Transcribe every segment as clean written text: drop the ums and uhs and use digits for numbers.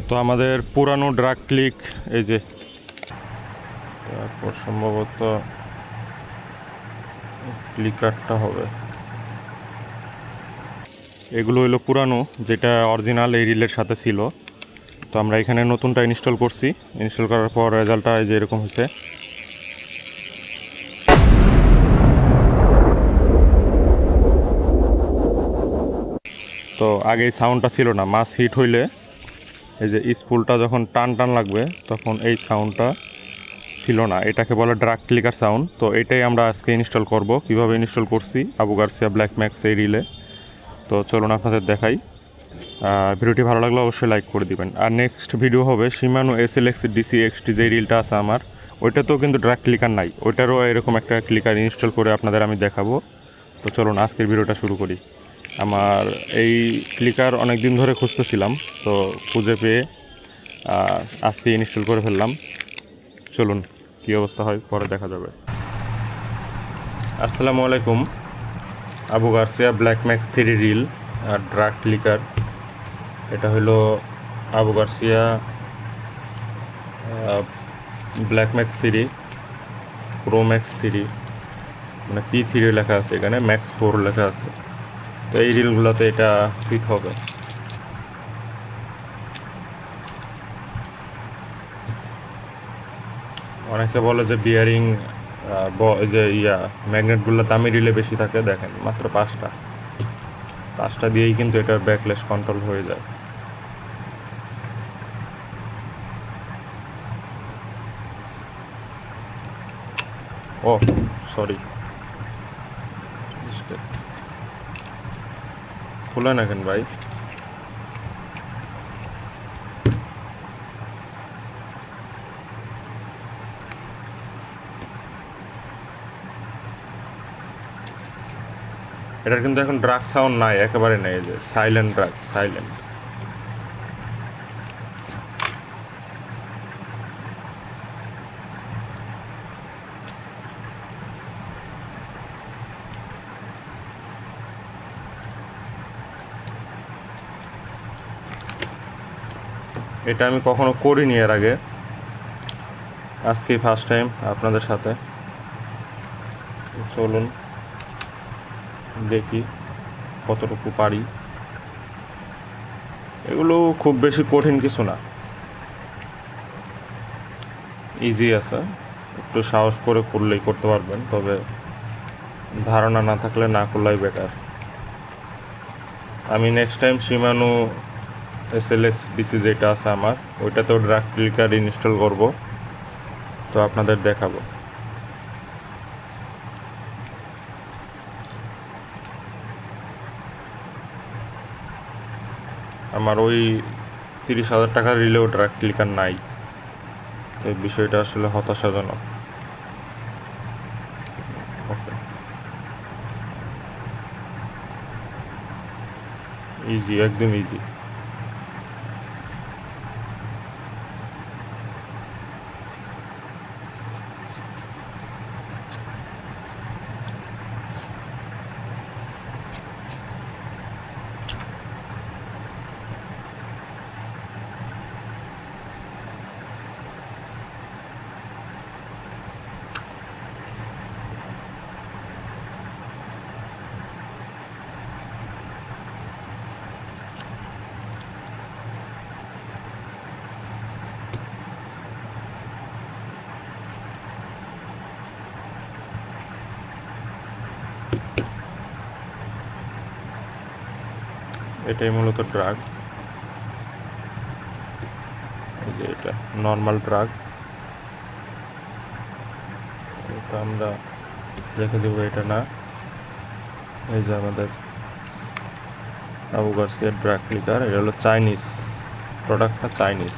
তো আমাদের পুরানো ড্রাগ ক্লিক এই যে, তারপর সম্ভবত ক্লিকারটা হবে, এগুলো হলো পুরানো, যেটা অরিজিনাল এই রিলের সাথে ছিল। তো আমরা এখানে নতুনটা ইনস্টল করছি, ইনস্টল করার পর রেজাল্টটা এই যে এরকম হয়েছে। তো আগে এই সাউন্ডটা ছিল না, মাছ হিট হইলে এই যে স্পুলটা যখন টান টান লাগবে তখন এই সাউন্ডটা ছিল না, এটাকে বলে ড্রাগ ক্লিকার সাউন্ড। তো এটাই আমরা আজকে ইনস্টল করব। কিভাবে ইনস্টল করছি আবু গার্সিয়া ব্ল্যাক ম্যাক্স এই রিলে, তো চলুন আপনাদের দেখাই। ভিডিওটি ভালো লাগলে অবশ্যই লাইক করে দিবেন। আর নেক্সট ভিডিও হবে শিমানো SLX DC-XT যে রিলটা আছে আমার, ওইটাতেও কিন্তু ড্রাগ ক্লিকার নাই, ওইটারও এরকম একটা ক্লিকার ইনস্টল করে আপনাদের আমি দেখাবো। তো চলুন আজকের ভিডিওটা শুরু করি। আমার এই ক্লিকার অনেক দিন ধরে খুঁজতেছিলাম, তো খুঁজে পেয়ে আজকে ইনস্টল করে ফেললাম। চলুন কী অবস্থা হয় পরে দেখা যাবে। আসসালামু আলাইকুম। Abu Garcia Black Max 3 reel আর ড্রাগ ক্লিকার, এটা হলো Abu Garcia Black Max 3 pro max 3, মানে P3 লেখা আছে, এখানে ম্যাক্স 4 লেখা আছে। তো এই রিলগুলোতে এটা ফিট হবে। অনেকে বলে যে বিয়ারিং যে ম্যাগনেটগুলো দামি রিলে বেশি থাকে, দেখেন মাত্র পাঁচটা দিয়েই কিন্তু এটার ব্যাকলেস কন্ট্রোল হয়ে যায়। ও সরি, খুলে না কেন ভাই? এটার কিন্তু এখন ড্রাগ সাউন্ড নাই, একেবারে নেই, যে সাইলেন্ট ড্রাগ, সাইলেন্ট। এটা আমি কখনো করিনি এর আগে, আজকেই ফার্স্ট টাইম আপনাদের সাথে। চলুন দেখি কতটুকু পারি। এগুলো খুব বেশি কঠিন কিছু না, ইজি আছে, একটু সাহস করে করলেই করতে পারবেন, তবে ধারণা না থাকলে না করলেই বেটার। আমি নেক্সট টাইম শিমানো SLX DC যেটা আছে আমার, ওইটাতেও ড্রাগ ক্লিকার ইনস্টল করব, তো আপনাদের দেখাবো। আমার ওই 30,000 টাকার রিলেও ড্রাগ ক্লিকার নাই, তো এই বিষয়টা আসলে হতাশাজনক। ওকে, ইজি, একদম ইজি। এটাই মূলত ড্রাগ, এই যে এটা নর্মাল ড্রাগ, এটা আমরা রেখে দেবো, এটা না। এই যে আমাদের আবু গার্সিয়া ড্রাগ ক্লিকার, এটা হলো চাইনিজ প্রোডাক্টটা, চাইনিজ।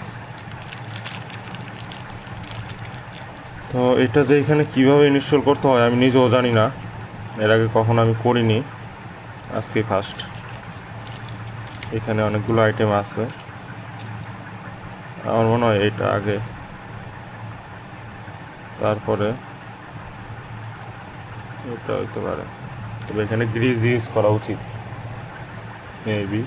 তো এটা যে এখানে কীভাবে ইনস্টল করতে হয় আমি নিজেও জানি না, এর আগে কখনো আমি করিনি, আজকে ফার্স্ট। এখানে অনেকগুলো আইটেম আছে, আমার মনে হয় এটা আগে, তারপরে এটা হইতে পারে, তবে এখানে গ্রিজ ইউজ করা উচিত মেবি।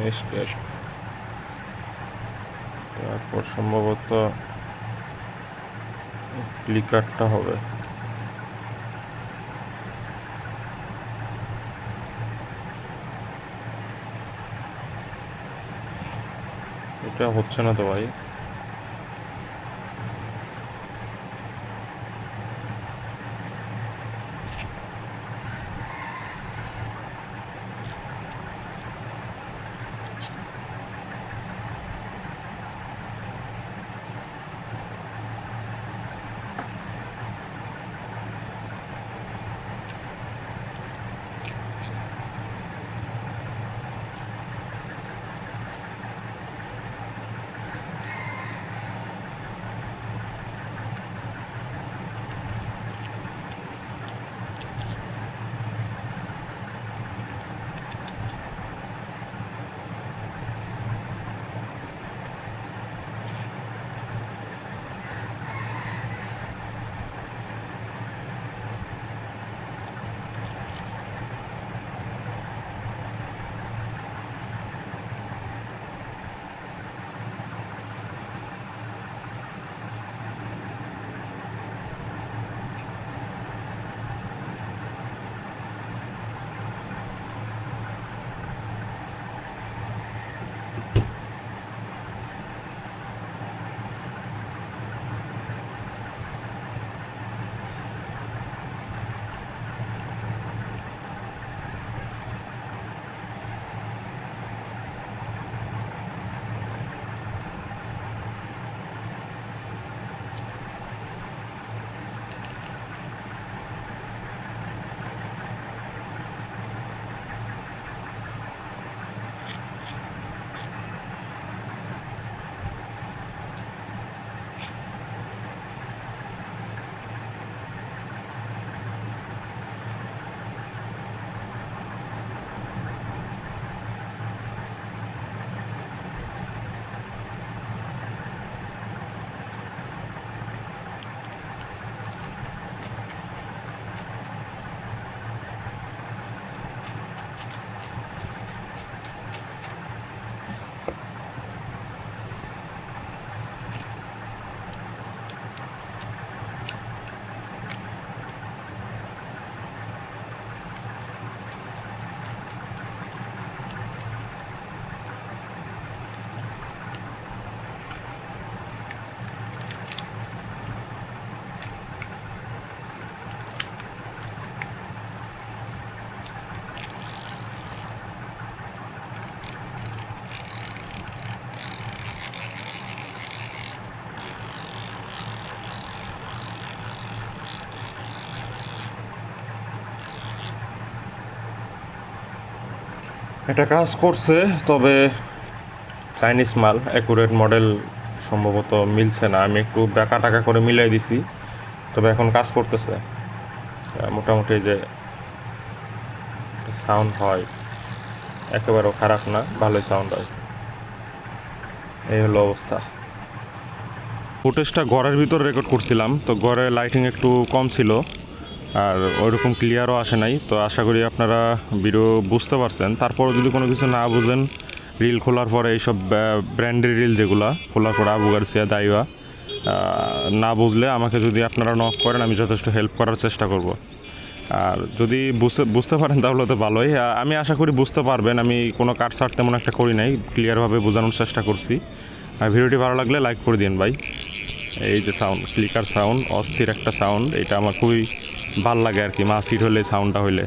মিস্টেক। তারপর সম্ভবত ক্লিকারটা হবে। এটা হচ্ছে না তো ভাই। এটা কাজ করছে, তবে চাইনিজ মাল, অ্যাকুরেট মডেল সম্ভবত মিলছে না। আমি একটু ব্যাকা টাকা করে মিলাই দিছি, তবে এখন কাজ করতেছে মোটামুটি। যে সাউন্ড হয় একেবারেও খারাপ না, ভালোই সাউন্ড হয়। এই হলো অবস্থা। ফুটেজটা ঘরের ভিতর রেকর্ড করছিলাম, তো ঘরে লাইটিং একটু কম ছিল আর ওইরকম ক্লিয়ারও আসে নাই। তো আশা করি আপনারা ভিডিও বুঝতে পারছেন। তারপরও যদি কোনো কিছু না বুঝেন, রিল খোলার পরে এইসব ব্র্যান্ডের রিল যেগুলো খোলার পরে আবু গার্সিয়া, দাইওয়া, না বুঝলে আমাকে যদি আপনারা নক করেন, আমি যথেষ্ট হেল্প করার চেষ্টা করব। আর যদি বুঝতে পারেন তাহলে তো ভালোই। আমি আশা করি বুঝতে পারবেন। আমি কোনো কাটছাট তেমন একটা করি নাই, ক্লিয়ারভাবে বোঝানোর চেষ্টা করছি। আর ভিডিওটি ভালো লাগলে লাইক করে দিন ভাই। এই যে সাউন্ড, ক্লিকার সাউন্ড, অস্থির একটা সাউন্ড, এটা আমার খুবই ভাল লাগে আর কি। মাছ হিট হলে সাউন্ডটা হইলে